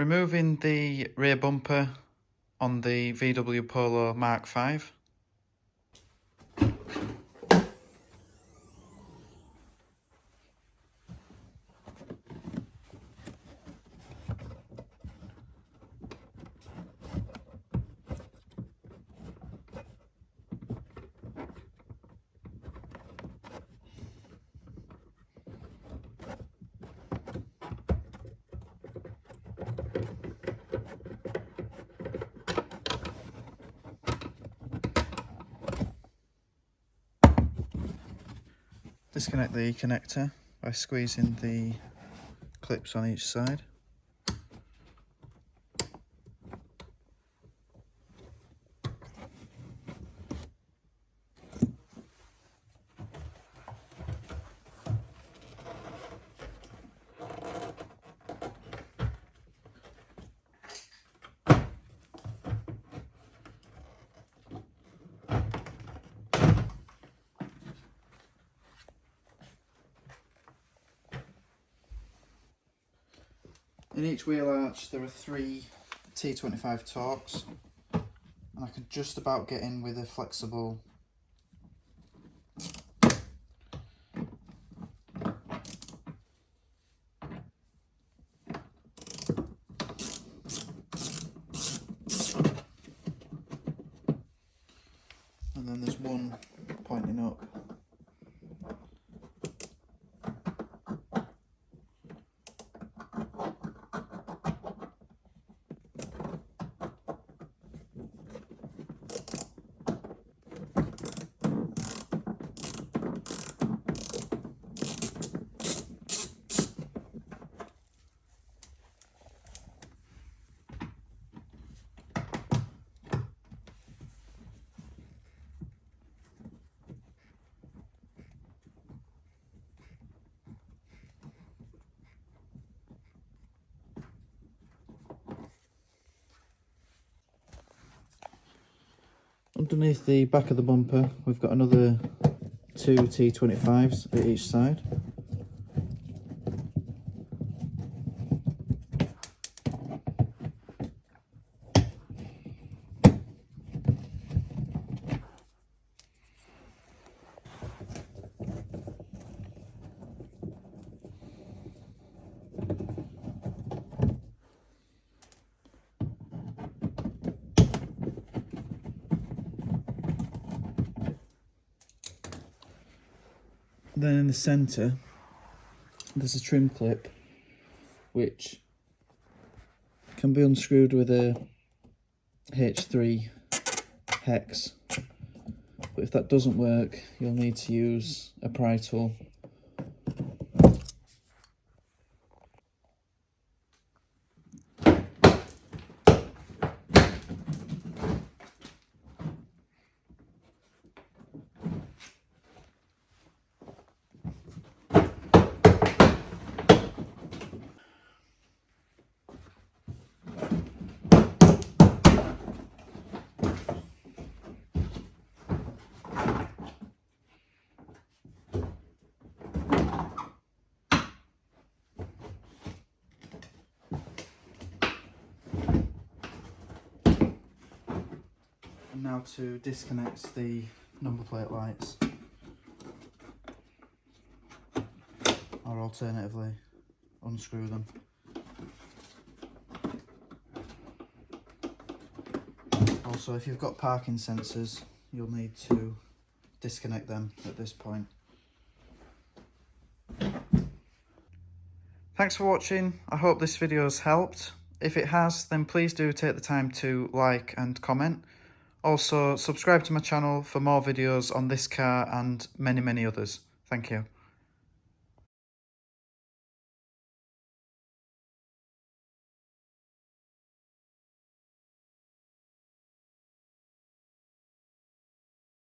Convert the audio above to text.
Removing the rear bumper on the VW Polo MK5. Disconnect the connector by squeezing the clips on each side. In each wheel arch there are 3 T25 Torx, and I can just about get in with a flexible and then there's one pointing up. Underneath the back of the bumper we've got another 2 T25s at each side. Then in the centre there's a trim clip which can be unscrewed with a H3 hex, but if that doesn't work you'll need to use a pry tool. And now to disconnect the number plate lights, or alternatively unscrew them. Also, if you've got parking sensors you'll need to disconnect them at this point. Thanks for watching. I hope this video has helped. If it has, then please do take the time to like and comment. Also, subscribe to my channel for more videos on this car and many others. Thank you.